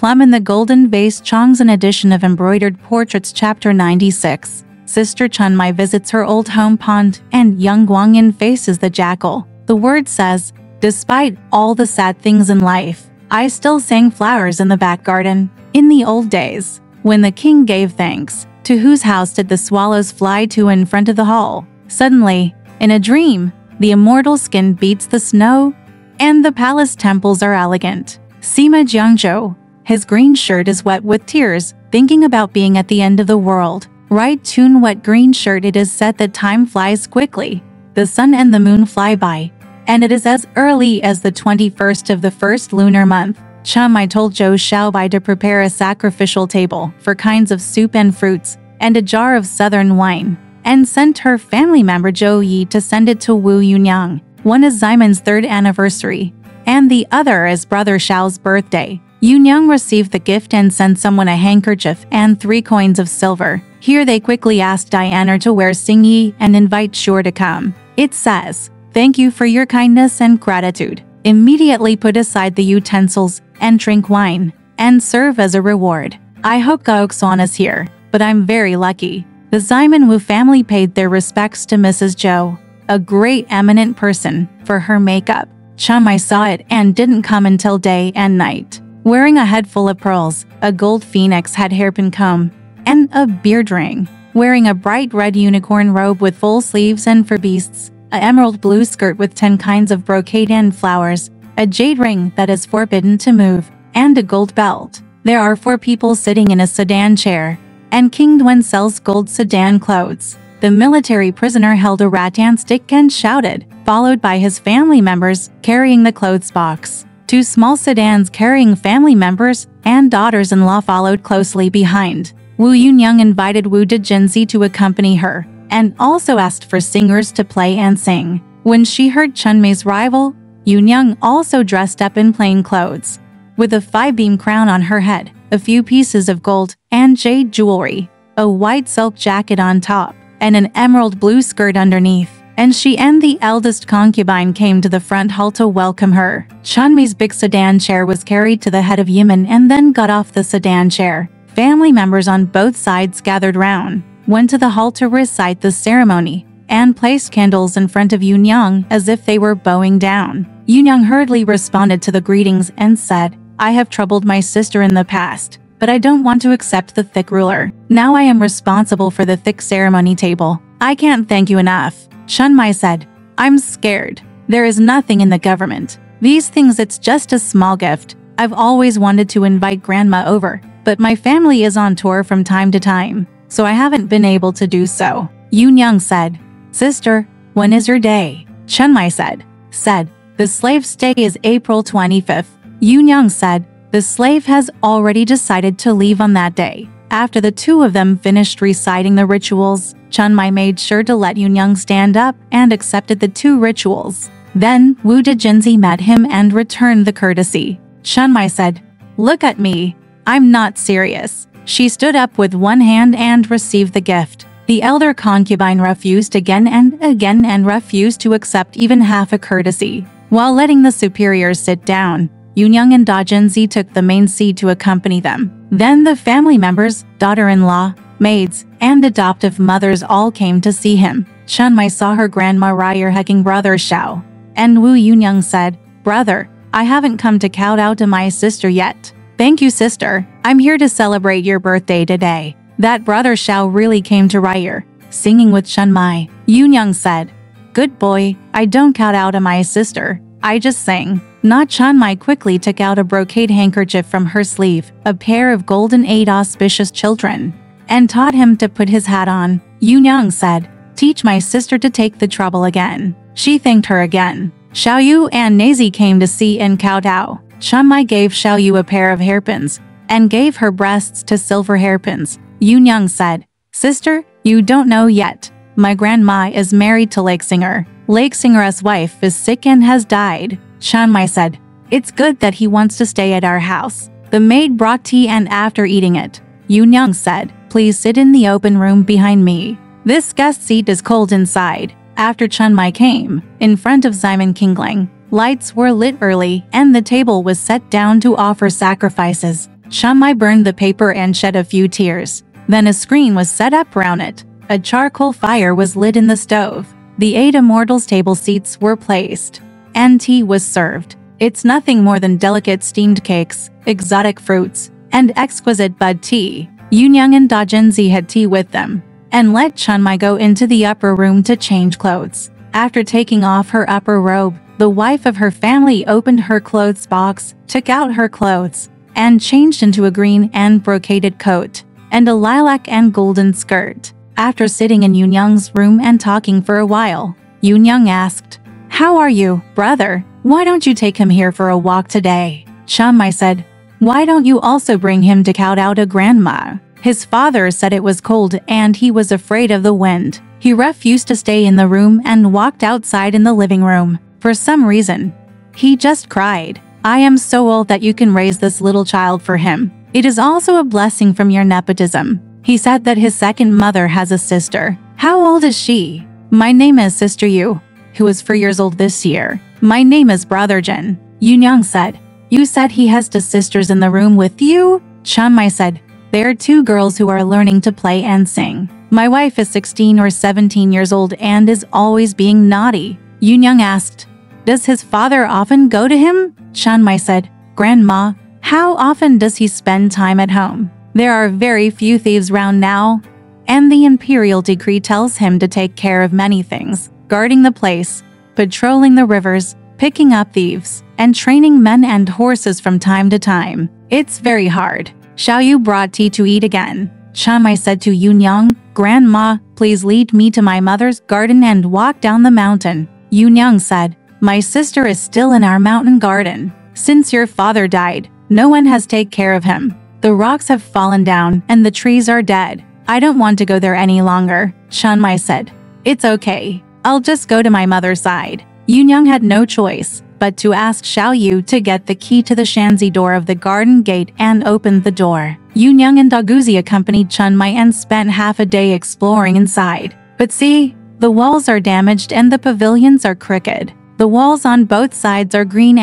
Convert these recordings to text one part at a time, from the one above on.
Plum in the Golden Vase. Chongzhen edition of Embroidered Portraits. Chapter 96. Sister Chun Mai visits her old home pond, and young Guangyin faces the jackal. The word says, "Despite all the sad things in life, I still sang flowers in the back garden." In the old days, when the king gave thanks, to whose house did the swallows fly to in front of the hall? Suddenly, in a dream, the immortal skin beats the snow, and the palace temples are elegant. Sima Jiangzhou. His green shirt is wet with tears, thinking about being at the end of the world. Right tune wet green shirt. It is said that time flies quickly. The sun and the moon fly by, and it is as early as the 21st of the first lunar month. Chun Mai told Zhou Xiaobai to prepare a sacrificial table for kinds of soup and fruits, and a jar of southern wine, and sent her family member Zhou Yi to send it to Wu Yunyang. One is Ximon's 3rd anniversary, and the other is brother Xiao's birthday. Yunyang received the gift and sent someone a handkerchief and 3 coins of silver. Here they quickly asked Diana to wear Xingyi and invite Shure to come. It says, "Thank you for your kindness and gratitude. Immediately put aside the utensils and drink wine, and serve as a reward. I hope Gaoxuan is here, but I'm very lucky." The Ximon Wu family paid their respects to Mrs. Zhou, a great eminent person, for her makeup. Chun Mai saw it and didn't come until day and night. Wearing a head full of pearls, a gold phoenix head hairpin comb, and a beard ring. Wearing a bright red unicorn robe with full sleeves and for beasts, an emerald blue skirt with 10 kinds of brocade and flowers, a jade ring that is forbidden to move, and a gold belt. There are 4 people sitting in a sedan chair, and King Duen sells gold sedan clothes. The military prisoner held a rattan stick and shouted, followed by his family members carrying the clothes box. 2 small sedans carrying family members and daughters-in-law followed closely behind. Wu Yunyang invited Wu Dejinzi to accompany her, and also asked for singers to play and sing. When she heard Chun Mai's arrival, Yunyang also dressed up in plain clothes, with a 5-beam crown on her head, a few pieces of gold and jade jewelry, a white silk jacket on top, and an emerald blue skirt underneath. And she and the eldest concubine came to the front hall to welcome her. Chun Mai's big sedan chair was carried to the head of Yiman and then got off the sedan chair. Family members on both sides gathered round, went to the hall to recite the ceremony, and placed candles in front of Yunyang as if they were bowing down. Yunyang hurriedly responded to the greetings and said, "I have troubled my sister in the past, but I don't want to accept the thick ruler. Now I am responsible for the thick ceremony table. I can't thank you enough." Chun Mai said, "I'm scared. There is nothing in the government. These things, it's just a small gift. I've always wanted to invite grandma over, but my family is on tour from time to time, so I haven't been able to do so." Yunyang said, "Sister, when is your day?" Chun Mai said, "The slave's day is April 25th. Yunyang said, "The slave has already decided to leave on that day." After the 2 of them finished reciting the rituals, Chun Mai made sure to let Yunyang stand up and accepted the 2 rituals. Then Wu Dejinzi met him and returned the courtesy. Chun Mai said, "Look at me. I'm not serious." She stood up with one hand and received the gift. The elder concubine refused again and refused to accept even half a courtesy. While letting the superiors sit down, Yunyang and Dajinzi took the main seat to accompany them. Then the family members, daughter-in-law, maids, and adoptive mothers all came to see him. Chun Mai saw her grandma Ryer hugging brother Xiao, and Wu Yunyang said, "Brother, I haven't come to kowtow to my sister yet." "Thank you, sister. I'm here to celebrate your birthday today." That brother Xiao really came to Ryer, singing with Chun Mai. Yunyang said, "Good boy, I don't kowtow to my sister. I just sing." Not Chun Mai quickly took out a brocade handkerchief from her sleeve, a pair of golden 8 auspicious children, and taught him to put his hat on. Yunyang said, "Teach my sister to take the trouble again." She thanked her again. Xiaoyu and Nazi came to see and kowtow. Chun Mai gave Xiaoyu a pair of hairpins, and gave her breasts to silver hairpins. Yunyang said, "Sister, you don't know yet. My grandma is married to Lake Singer. Lake Singer's wife is sick and has died." Chun Mai said, "It's good that he wants to stay at our house." The maid brought tea, and after eating it, Yunyang said, "Please sit in the open room behind me. This guest seat is cold inside." After Chun Mai came, in front of Ximon Kingling, lights were lit early and the table was set down to offer sacrifices. Chun Mai burned the paper and shed a few tears. Then a screen was set up round it. A charcoal fire was lit in the stove. The 8 immortals' table seats were placed, and tea was served. It's nothing more than delicate steamed cakes, exotic fruits, and exquisite bud tea. Yunyang and Da Jinzi had tea with them, and let Chun Mai go into the upper room to change clothes. After taking off her upper robe, the wife of her family opened her clothes box, took out her clothes, and changed into a green and brocaded coat, and a lilac and golden skirt. After sitting in Yunyang's room and talking for a while, Yunyang asked, "How are you, brother? Why don't you take him here for a walk today?" Chun Mai said, "Why don't you also bring him to Kowtow grandma?" His father said it was cold and he was afraid of the wind. He refused to stay in the room and walked outside in the living room. For some reason, he just cried. "I am so old that you can raise this little child for him. It is also a blessing from your nepotism." He said that his second mother has a sister. "How old is she?" "My name is Sister Yu, who is 4 years old this year." "My name is Brother Jin," Yunyang said. "You said he has 2 sisters in the room with you?" Chun Mai said, "There are 2 girls who are learning to play and sing. My wife is 16 or 17 years old and is always being naughty." Yunyang asked, "Does his father often go to him?" Chun Mai said, "Grandma, how often does he spend time at home? There are very few thieves round now, and the imperial decree tells him to take care of many things, guarding the place, patrolling the rivers, picking up thieves, and training men and horses from time to time. It's very hard." Xiaoyu brought tea to eat again. Chun Mai said to Yunyang, "Grandma, please lead me to my mother's garden and walk down the mountain." Yunyang said, "My sister is still in our mountain garden. Since your father died, no one has taken care of him. The rocks have fallen down and the trees are dead. I don't want to go there any longer." Chun Mai said, "It's okay. I'll just go to my mother's side." Yunyang had no choice but to ask Xiaoyu to get the key to the shanzi door of the garden gate and opened the door. Yunyang and Daguzi accompanied Chun Mai and spent half a day exploring inside. But see, the walls are damaged and the pavilions are crooked. The walls on both sides are green,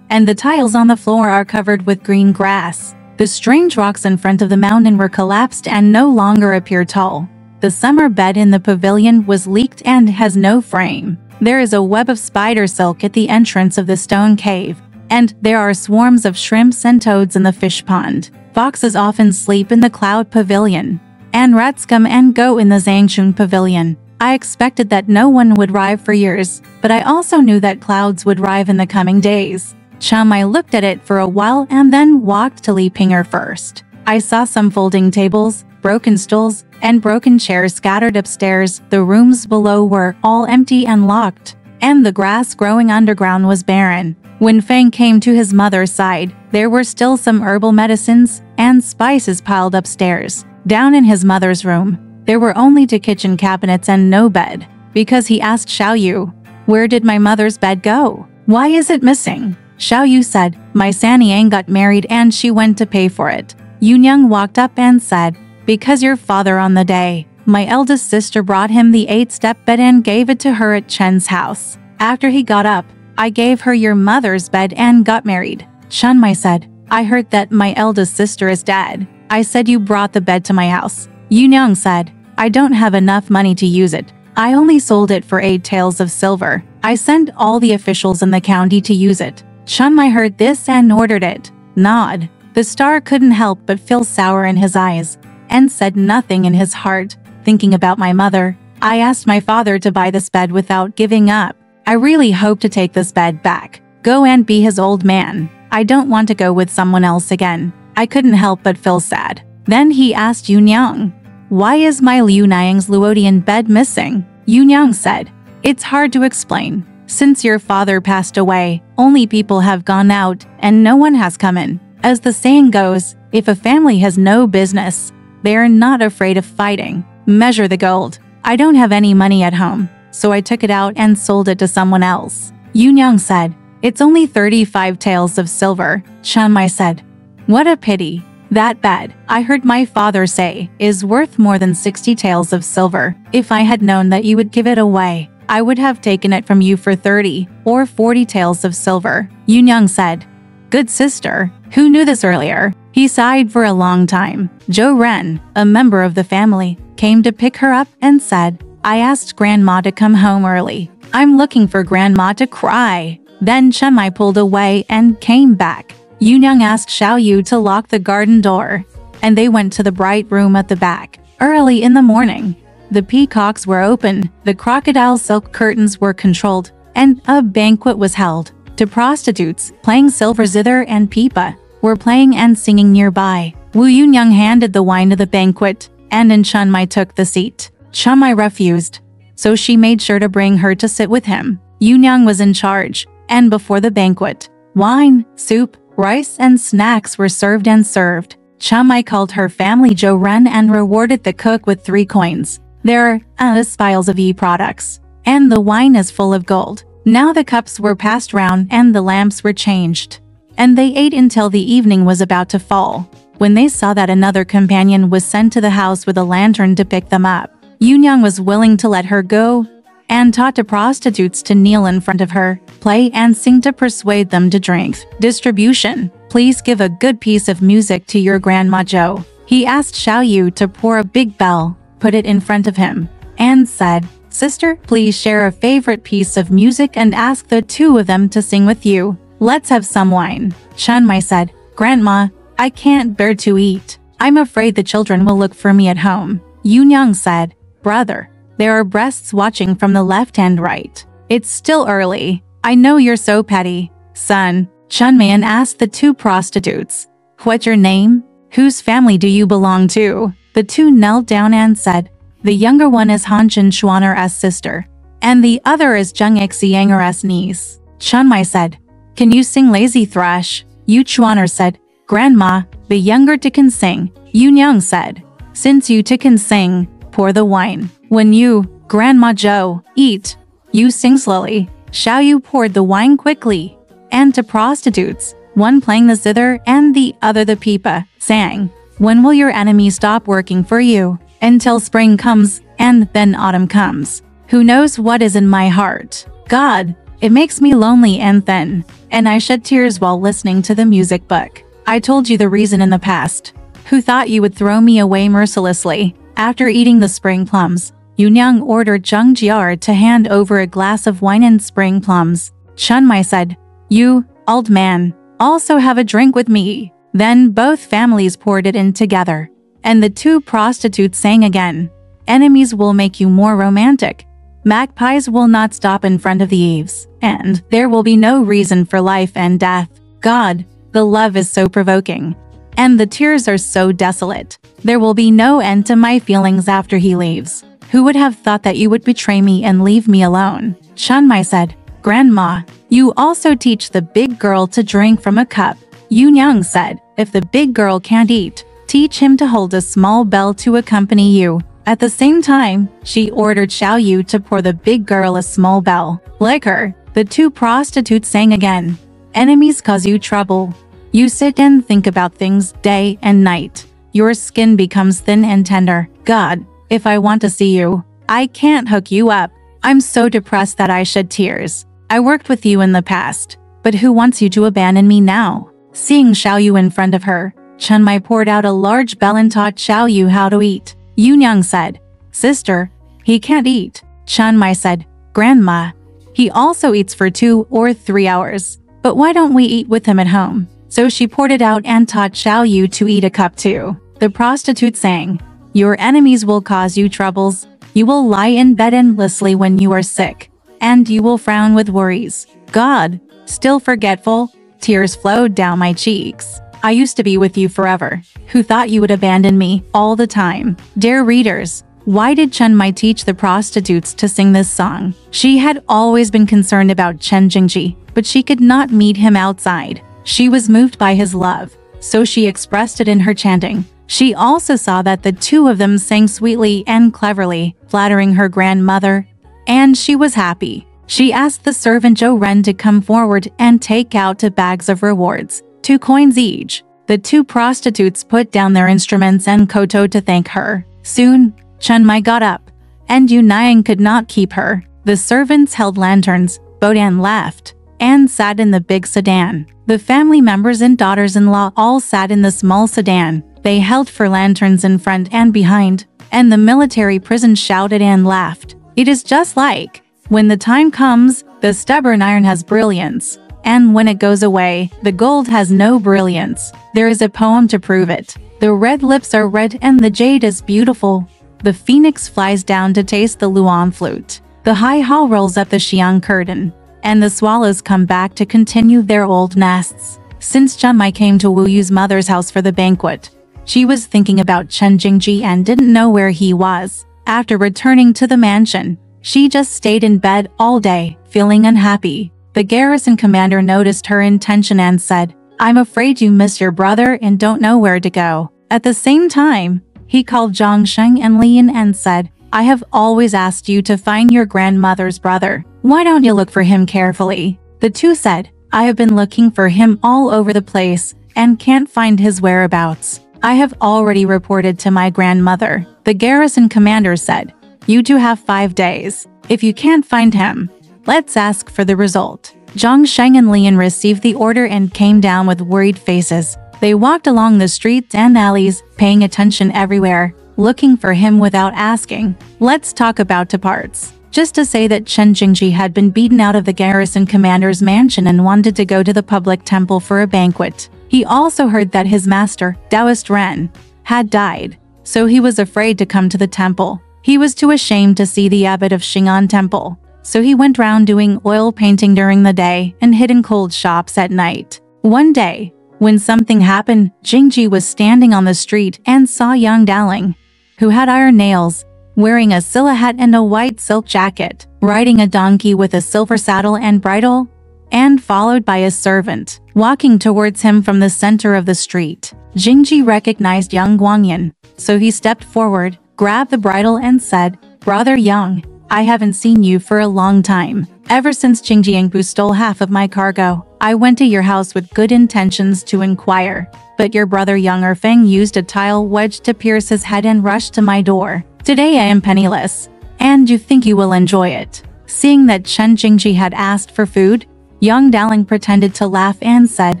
and the tiles on the floor are covered with green grass. The strange rocks in front of the mountain were collapsed and no longer appear tall. The summer bed in the pavilion was leaked and has no frame. There is a web of spider silk at the entrance of the stone cave, and there are swarms of shrimps and toads in the fish pond. Foxes often sleep in the cloud pavilion, and rats come and go in the Zhangchun pavilion. I expected that no one would arrive for years, but I also knew that clouds would arrive in the coming days. Chun Mai looked at it for a while and then walked to Li Pinger first. I saw some folding tables, broken stools, and broken chairs scattered upstairs. The rooms below were all empty and locked, and the grass growing underground was barren. When Feng came to his mother's side, there were still some herbal medicines and spices piled upstairs. Down in his mother's room, there were only 2 kitchen cabinets and no bed, because he asked Xiaoyu, "Where did my mother's bed go? Why is it missing?" Xiaoyu said, "My Sanyang got married and she went to pay for it." Yunyang walked up and said, "Because your father on the day, my eldest sister brought him the 8-step bed and gave it to her at Chen's house. After he got up, I gave her your mother's bed and got married." Chun Mai said, "I heard that my eldest sister is dead. I said you brought the bed to my house." Yunyang said, "I don't have enough money to use it. I only sold it for 8 taels of silver. I sent all the officials in the county to use it." Chun Mai heard this and ordered it. Nod. The star couldn't help but feel sour in his eyes, and said nothing in his heart. "Thinking about my mother, I asked my father to buy this bed without giving up. I really hope to take this bed back. Go and be his old man. I don't want to go with someone else again." I couldn't help but feel sad. Then he asked Yunyang, "Why is my Liu Niang's Luodian bed missing?" Yunyang said, "It's hard to explain. Since your father passed away, only people have gone out and no one has come in. As the saying goes, if a family has no business, they are not afraid of fighting. Measure the gold. I don't have any money at home, so I took it out and sold it to someone else." Yunyang said, "It's only 35 taels of silver." Chun Mai said, "What a pity. That bed, I heard my father say, is worth more than 60 taels of silver. If I had known that you would give it away, I would have taken it from you for 30 or 40 taels of silver." Yunyang said, Good sister. Who knew this earlier? He sighed for a long time. Zhou Ren, a member of the family, came to pick her up and said, I asked Grandma to come home early. I'm looking for Grandma to cry. Then Chen Mai pulled away and came back. Yunyang asked Xiao Yu to lock the garden door, and they went to the bright room at the back. Early in the morning, the peacocks were open, the crocodile silk curtains were controlled, and a banquet was held. To prostitutes, playing silver zither and pipa, were playing and singing nearby. Wu Yunyang handed the wine to the banquet, and then Chen Mai took the seat. Chen Mai refused, so she made sure to bring her to sit with him. Yunyang was in charge, and before the banquet, wine, soup, rice, and snacks were served and served. Chen Mai called her family Zhou Ren and rewarded the cook with 3 coins. There are spiles of products, and the wine is full of gold. Now the cups were passed round and the lamps were changed, and they ate until the evening was about to fall. When they saw that another companion was sent to the house with a lantern to pick them up, Yunyang was willing to let her go, and taught the prostitutes to kneel in front of her, play and sing to persuade them to drink. Distribution. Please give a good piece of music to your Grandma Zhou. He asked Xiao Yu to pour a big bell, put it in front of him, and said, Sister, please share a favorite piece of music and ask the 2 of them to sing with you. Let's have some wine. Chen Mai said, Grandma, I can't bear to eat. I'm afraid the children will look for me at home. Yunyang said, Brother, there are breasts watching from the left and right. It's still early. I know you're so petty. Son, Chen Mai asked the 2 prostitutes, What's your name? Whose family do you belong to? The 2 knelt down and said, The younger one is Han Chen Chuaner's sister, and the other is Zheng Xianger's niece. Chen Mai said, Can you sing Lazy Thrush? Yu Chuaner said, Grandma, the younger 2 can sing. Yunyang said, Since you 2 can sing, pour the wine. When you, Grandma Zhou, eat, you sing slowly. Xiao Yu poured the wine quickly, and to prostitutes, one playing the zither and the other the pipa, sang, When will your enemy stop working for you? Until spring comes, and then autumn comes. Who knows what is in my heart? God, it makes me lonely and thin, and I shed tears while listening to the music book. I told you the reason in the past. Who thought you would throw me away mercilessly? After eating the spring plums, Yunyang ordered Zheng Jiar to hand over a glass of wine and spring plums. Chen Mai said, You, old man, also have a drink with me. Then both families poured it in together, and the 2 prostitutes sang again. Enemies will make you more romantic. Magpies will not stop in front of the eaves, and there will be no reason for life and death. God, the love is so provoking, and the tears are so desolate. There will be no end to my feelings after he leaves. Who would have thought that you would betray me and leave me alone? Chen Mai said, Grandma, you also teach the big girl to drink from a cup. Yunyang said, If the big girl can't eat, teach him to hold a small bell to accompany you. At the same time, she ordered Xiao Yu to pour the big girl a small bell. Liquor. The 2 prostitutes sang again. Enemies cause you trouble. You sit and think about things day and night. Your skin becomes thin and tender. God, if I want to see you, I can't hook you up. I'm so depressed that I shed tears. I worked with you in the past, but who wants you to abandon me now? Seeing Xiao Yu in front of her, Chen Mai poured out a large bell and taught Xiao Yu how to eat. Yunyang said, Sister, he can't eat. Chen Mai said, Grandma, he also eats for 2 or 3 hours. But why don't we eat with him at home? So she poured it out and taught Xiao Yu to eat a cup too. The prostitute sang, Your enemies will cause you troubles. You will lie in bed endlessly when you are sick, and you will frown with worries. God, still forgetful, tears flowed down my cheeks. I used to be with you forever. Who thought you would abandon me all the time? Dear readers, why did Chen Mai teach the prostitutes to sing this song? She had always been concerned about Chen Jingji, but she could not meet him outside. She was moved by his love, so she expressed it in her chanting. She also saw that the 2 of them sang sweetly and cleverly, flattering her grandmother, and she was happy. She asked the servant Zhou Ren to come forward and take out 2 bags of rewards, 2 coins each. The 2 prostitutes put down their instruments and kowtowed to thank her. Soon, Chen Mai got up, and Yu Niang could not keep her. The servants held lanterns, Bodan left, and sat in the big sedan. The family members and daughters-in-law all sat in the small sedan. They held for lanterns in front and behind, and the military prison shouted and laughed. It is just like, when the time comes, the stubborn iron has brilliance, and when it goes away, the gold has no brilliance. There is a poem to prove it. The red lips are red and the jade is beautiful. The phoenix flies down to taste the luan flute. The high hall rolls up the xiang curtain, and the swallows come back to continue their old nests. Since Chun Mai came to Wu Yu's mother's house for the banquet, she was thinking about Chen Jingji and didn't know where he was. After returning to the mansion, she just stayed in bed all day, feeling unhappy. The garrison commander noticed her intention and said, "I'm afraid you miss your brother and don't know where to go." At the same time, he called Zhang Sheng and Lian and said, "I have always asked you to find your grandmother's brother. Why don't you look for him carefully?" The two said, "I have been looking for him all over the place and can't find his whereabouts. I have already reported to my grandmother." The garrison commander said, "You two have 5 days. If you can't find him, let's ask for the result." Zhang Sheng and Lian received the order and came down with worried faces. They walked along the streets and alleys, paying attention everywhere, looking for him without asking. Let's talk about two parts. Just to say that Chen Jingji had been beaten out of the garrison commander's mansion and wanted to go to the public temple for a banquet. He also heard that his master, Taoist Ren, had died, so he was afraid to come to the temple. He was too ashamed to see the abbot of Xing'an Temple, so he went round doing oil painting during the day and hid in cold shops at night. One day, when something happened, Jingji was standing on the street and saw young Daling, who had iron nails, wearing a silla hat and a white silk jacket, riding a donkey with a silver saddle and bridle, and followed by a servant, walking towards him from the center of the street. Jingji recognized young Guangyan, so he stepped forward, grabbed the bridle and said, "Brother Yang, I haven't seen you for a long time. Ever since Qingjiangpu stole half of my cargo, I went to your house with good intentions to inquire, but your brother Yang Erfeng used a tile wedge to pierce his head and rushed to my door. Today I am penniless, and you think you will enjoy it." Seeing that Chen Jingji had asked for food, young Daling pretended to laugh and said,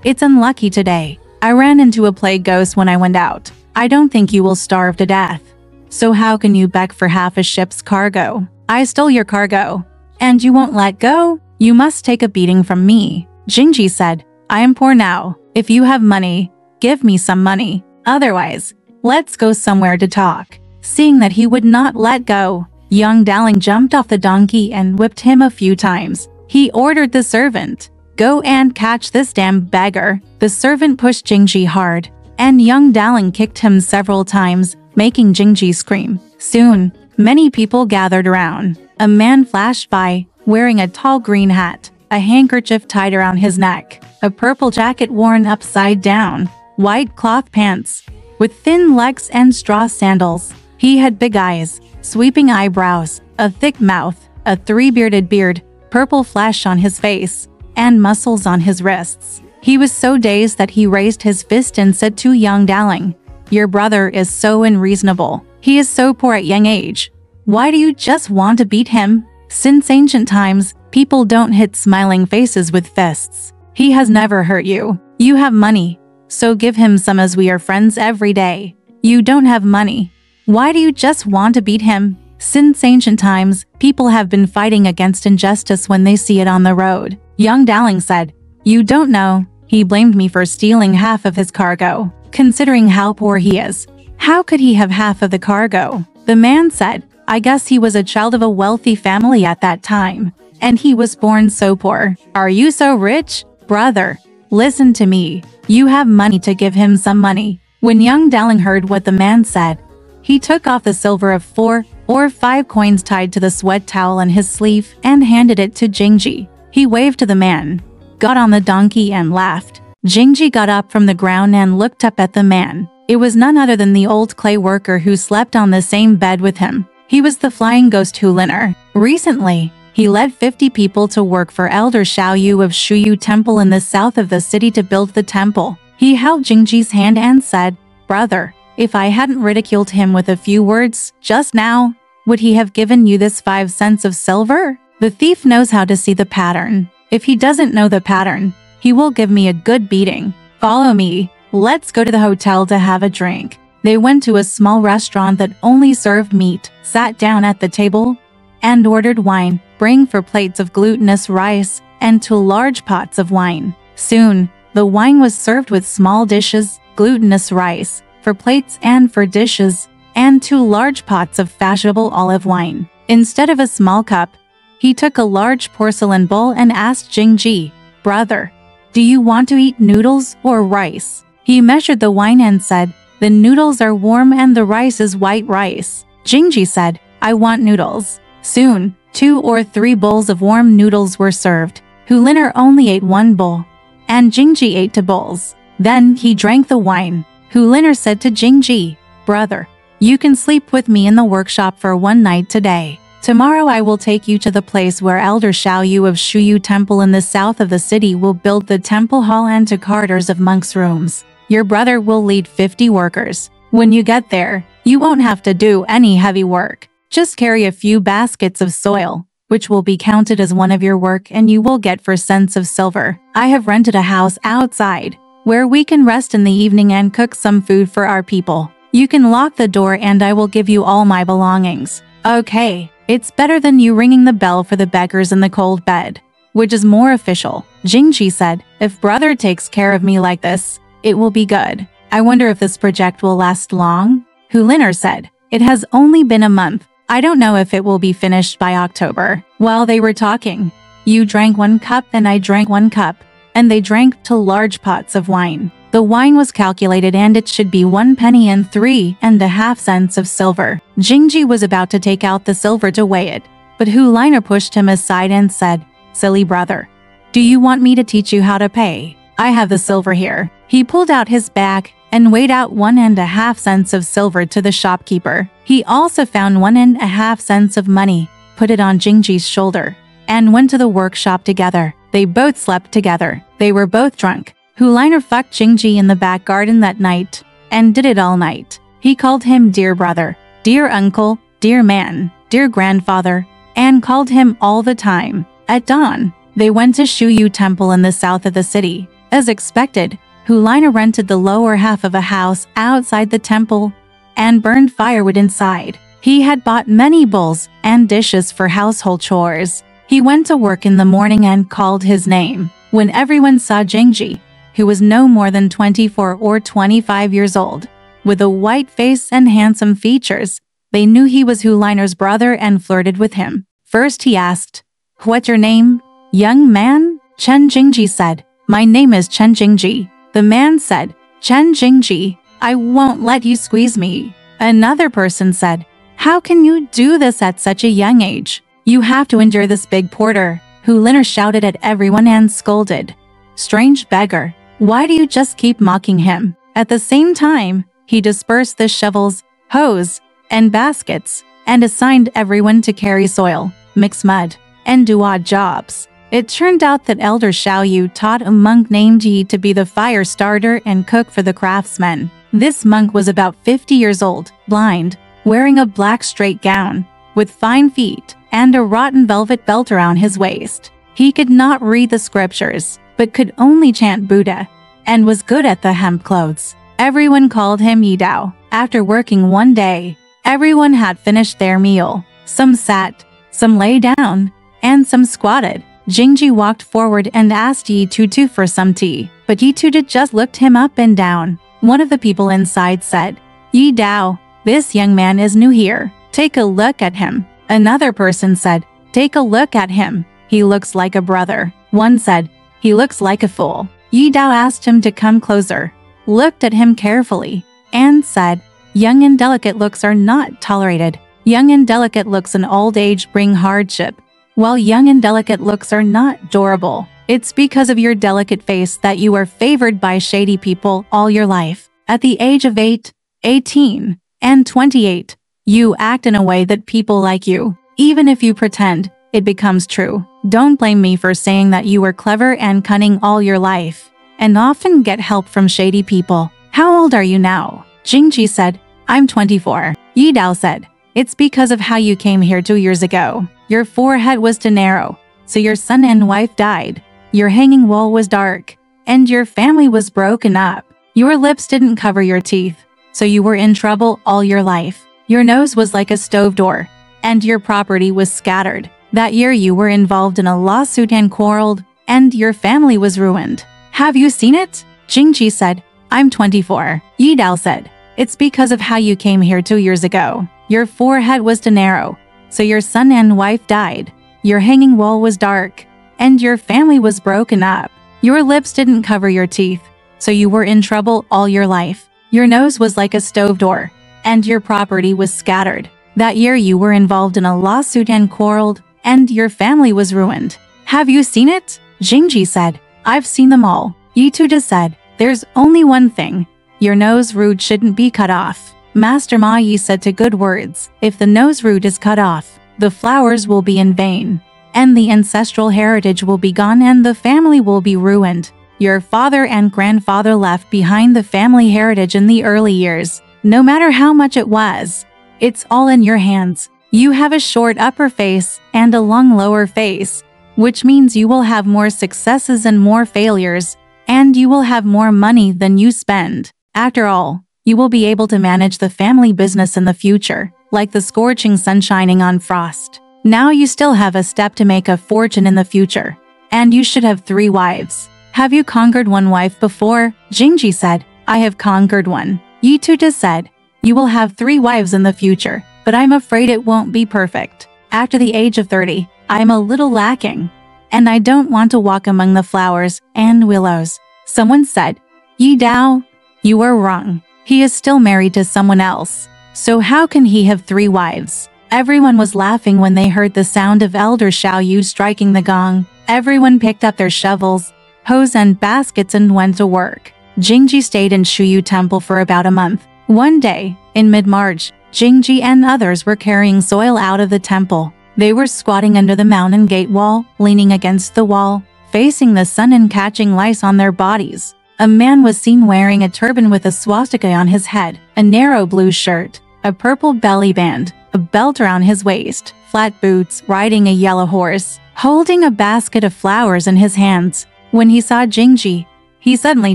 "It's unlucky today. I ran into a plague ghost when I went out. I don't think you will starve to death. So how can you beg for half a ship's cargo? I stole your cargo, and you won't let go? You must take a beating from me." Jingji said, "I am poor now. If you have money, give me some money. Otherwise, let's go somewhere to talk." Seeing that he would not let go, young Daling jumped off the donkey and whipped him a few times. He ordered the servant, "Go and catch this damn beggar." The servant pushed Jingji hard, and young Daling kicked him several times, making Jingji scream. Soon, many people gathered around. A man flashed by, wearing a tall green hat, a handkerchief tied around his neck, a purple jacket worn upside down, white cloth pants, with thin legs and straw sandals. He had big eyes, sweeping eyebrows, a thick mouth, a three-bearded beard, purple flesh on his face, and muscles on his wrists. He was so dazed that he raised his fist and said to young Daling, "Your brother is so unreasonable. He is so poor at young age. Why do you just want to beat him? Since ancient times, people don't hit smiling faces with fists. He has never hurt you. You have money, so give him some as we are friends every day. You don't have money. Why do you just want to beat him? Since ancient times, people have been fighting against injustice when they see it on the road." Young Daling said, "You don't know. He blamed me for stealing half of his cargo. Considering how poor he is, how could he have half of the cargo?" The man said, "I guess he was a child of a wealthy family at that time, and he was born so poor. Are you so rich? Brother, listen to me. You have money to give him some money." When young Daling heard what the man said, he took off the silver of 4 or 5 coins tied to the sweat towel on his sleeve and handed it to Jingji. He waved to the man, got on the donkey and laughed. Jingji got up from the ground and looked up at the man. It was none other than the old clay worker who slept on the same bed with him. He was the flying ghost Huliner. Recently, he led 50 people to work for Elder Xiaoyu of Shuyu Temple in the south of the city to build the temple. He held Jingji's hand and said, "Brother, if I hadn't ridiculed him with a few words just now, would he have given you this 5 cents of silver?" The thief knows how to see the pattern. If he doesn't know the pattern, he will give me a good beating. Follow me. Let's go to the hotel to have a drink. They went to a small restaurant that only served meat, sat down at the table, and ordered wine, bring 4 plates of glutinous rice, and 2 large pots of wine. Soon, the wine was served with small dishes, glutinous rice, 4 plates and 4 dishes, and 2 large pots of fashionable olive wine. Instead of a small cup, he took a large porcelain bowl and asked Jingji, "Brother, do you want to eat noodles or rice?" He measured the wine and said, "The noodles are warm and the rice is white rice." Jingji said, "I want noodles." Soon, 2 or 3 bowls of warm noodles were served. Huliner only ate 1 bowl, and Jingji ate 2 bowls. Then he drank the wine. Huliner said to Jingji, "Brother, you can sleep with me in the workshop for 1 night today. Tomorrow I will take you to the place where Elder Xiaoyu of Shuyu Temple in the south of the city will build the temple hall and 2 corridors of monks' rooms. Your brother will lead 50 workers. When you get there, you won't have to do any heavy work. Just carry a few baskets of soil, which will be counted as one of your work, and you will get 4 cents of silver. I have rented a house outside, where we can rest in the evening and cook some food for our people. You can lock the door and I will give you all my belongings." "Okay, it's better than you ringing the bell for the beggars in the cold bed." Which is more official? Jingji said, "If brother takes care of me like this, it will be good. I wonder if this project will last long?" Huliner said, "It has only been a month. I don't know if it will be finished by October." While they were talking, you drank 1 cup and I drank 1 cup, and they drank 2 large pots of wine. The wine was calculated and it should be 1 penny and 3.5 cents of silver. Jingji was about to take out the silver to weigh it, but Huliner pushed him aside and said, "Silly brother, do you want me to teach you how to pay? I have the silver here." He pulled out his bag and weighed out 1.5 cents of silver to the shopkeeper. He also found 1.5 cents of money, put it on Jingji's shoulder, and went to the workshop together. They both slept together. They were both drunk. Huliner fucked Jingji in the back garden that night, and did it all night. He called him dear brother, dear uncle, dear man, dear grandfather, and called him all the time. At dawn, they went to Shuyu Temple in the south of the city. As expected, Huliner rented the lower half of a house outside the temple and burned firewood inside. He had bought many bowls and dishes for household chores. He went to work in the morning and called his name. When everyone saw Jingji, who was no more than 24 or 25 years old, with a white face and handsome features, they knew he was Huliner's brother and flirted with him. First he asked, "What's your name, young man?" Chen Jingji said, "My name is Chen Jingji." The man said, "Chen Jingji, I won't let you squeeze me." Another person said, "How can you do this at such a young age? You have to endure this big porter." Huliner shouted at everyone and scolded, "Strange beggar, why do you just keep mocking him?" At the same time, he dispersed the shovels, hoes, and baskets, and assigned everyone to carry soil, mix mud, and do odd jobs. It turned out that Elder Xiaoyu taught a monk named Yi to be the fire starter and cook for the craftsmen. This monk was about 50 years old, blind, wearing a black straight gown, with fine feet, and a rotten velvet belt around his waist. He could not read the scriptures, but could only chant Buddha, and was good at the hemp clothes. Everyone called him Yi Dao. After working one day, everyone had finished their meal. Some sat, some lay down, and some squatted. Jingji walked forward and asked Yi Tutu for some tea, but Yi Tutu just looked him up and down. One of the people inside said, "Yi Dao, this young man is new here. Take a look at him." Another person said, "Take a look at him. He looks like a brother." One said, "He looks like a fool." Yi Dao asked him to come closer, looked at him carefully, and said, "Young and delicate looks are not tolerated. Young and delicate looks in old age bring hardship, while young and delicate looks are not durable. It's because of your delicate face that you are favored by shady people all your life. At the age of 8, 18, and 28, you act in a way that people like you. Even if you pretend, it becomes true. Don't blame me for saying that you were clever and cunning all your life, and often get help from shady people. How old are you now?" Jingji said, "I'm 24. Yi Dao said, "It's because of how you came here 2 years ago. Your forehead was too narrow, so your son and wife died. Your hanging wall was dark, and your family was broken up. Your lips didn't cover your teeth, so you were in trouble all your life. Your nose was like a stove door, and your property was scattered. That year you were involved in a lawsuit and quarreled, and your family was ruined. Have you seen it? Jingji said, I'm 24. Yi Dao said, it's because of how you came here 2 years ago. Your forehead was too narrow, so your son and wife died. Your hanging wall was dark, and your family was broken up. Your lips didn't cover your teeth, so you were in trouble all your life. Your nose was like a stove door, and your property was scattered. That year you were involved in a lawsuit and quarreled, and your family was ruined. Have you seen it? Jingji said, I've seen them all. Yi Tuda said, there's only one thing. Your nose root shouldn't be cut off. Master Ma Yi said to good words, if the nose root is cut off, the flowers will be in vain, and the ancestral heritage will be gone and the family will be ruined. Your father and grandfather left behind the family heritage in the early years. No matter how much it was, it's all in your hands. You have a short upper face and a long lower face, which means you will have more successes and more failures, and you will have more money than you spend. After all, you will be able to manage the family business in the future, like the scorching sun shining on frost. Now you still have a step to make a fortune in the future, and you should have 3 wives. Have you conquered one wife before? Jingji said, I have conquered one. Yi Tuta said, you will have 3 wives in the future, but I'm afraid it won't be perfect. After the age of 30, I'm a little lacking, and I don't want to walk among the flowers and willows. Someone said, Yi Dao, you are wrong. He is still married to someone else. So how can he have 3 wives? Everyone was laughing when they heard the sound of Elder Xiao Yu striking the gong. Everyone picked up their shovels, hoes and baskets and went to work. Jingji stayed in Shuyu Temple for about a month. One day, in mid-March, Jingji and others were carrying soil out of the temple. They were squatting under the mountain gate wall, leaning against the wall, facing the sun and catching lice on their bodies. A man was seen wearing a turban with a swastika on his head, a narrow blue shirt, a purple belly band, a belt around his waist, flat boots, riding a yellow horse, holding a basket of flowers in his hands. When he saw Jingji, he suddenly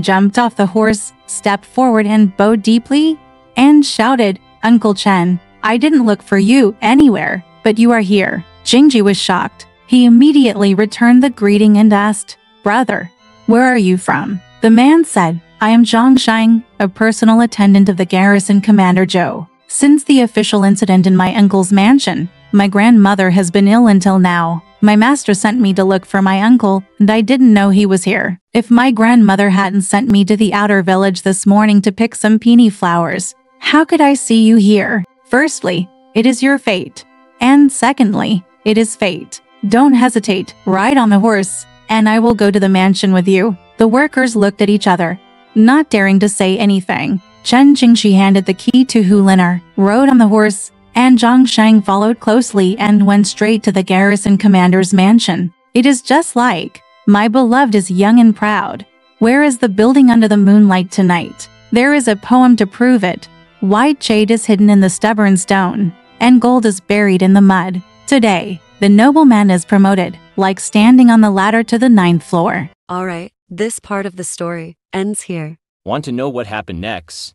jumped off the horse, stepped forward and bowed deeply, and shouted, Uncle Chen, I didn't look for you anywhere, but you are here. Jingji was shocked. He immediately returned the greeting and asked, Brother, where are you from? The man said, I am Zhang Shang, a personal attendant of the garrison Commander Zhou. Since the official incident in my uncle's mansion, my grandmother has been ill until now. My master sent me to look for my uncle, and I didn't know he was here. If my grandmother hadn't sent me to the outer village this morning to pick some peony flowers, how could I see you here? Firstly, it is your fate. And secondly, it is fate. Don't hesitate, ride on the horse, and I will go to the mansion with you. The workers looked at each other, not daring to say anything. Chen Jingshi handed the key to Hu Liner, rode on the horse, and Zhang Shang followed closely and went straight to the garrison commander's mansion. It is just like, my beloved is young and proud. Where is the building under the moonlight tonight? There is a poem to prove it. White jade is hidden in the stubborn stone, and gold is buried in the mud. Today, the nobleman is promoted, like standing on the ladder to the 9th floor. Alright, this part of the story ends here. Want to know what happened next?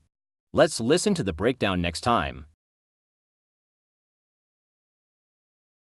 Let's listen to the breakdown next time.